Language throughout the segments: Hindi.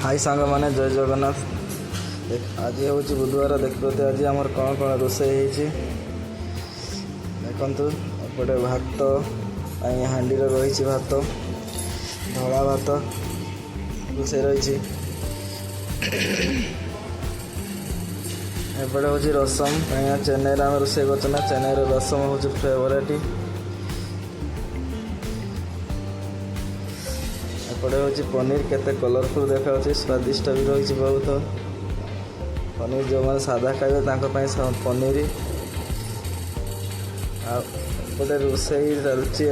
हाई सांग मैंने जय जगन्नाथ। आज हूँ बुधवार देखते आज आमर कौन कौन रोसे देखु एपटे भात हाँडी रही भात धला भात रोसे रही एपटे हूँ रसम कहीं चेन्नई आम रोसे कर चेन्नई रसम हूँ फेवरेट। एपटे हूँ पनीर केते कलरफुल देखा स्वादिष्ट भी रही बहुत पनीर जो मैंने सादा खाइबे पनीर आटे रोसे चलती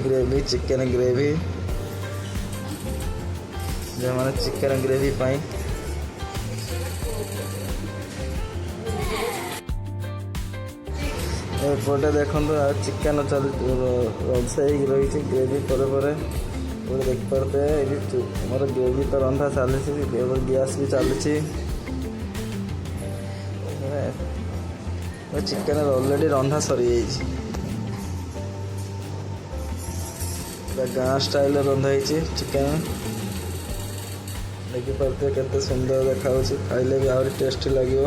ग्रेवी चिकेन ग्रेवी जो मैंने चिकेन ग्रेवी एपटे देखो चिकेन रोसे रही ग्रेवी पर देखते हैं मोर ग्रेवी तो रंधा चली गैस भी चली चिकेन ऑलरेडी रंधा सरी गाँ स्टाइल रंधा चिकेन देखिपे केते सुंदर देखा खाइले भी आहरी टेस्टी लगे।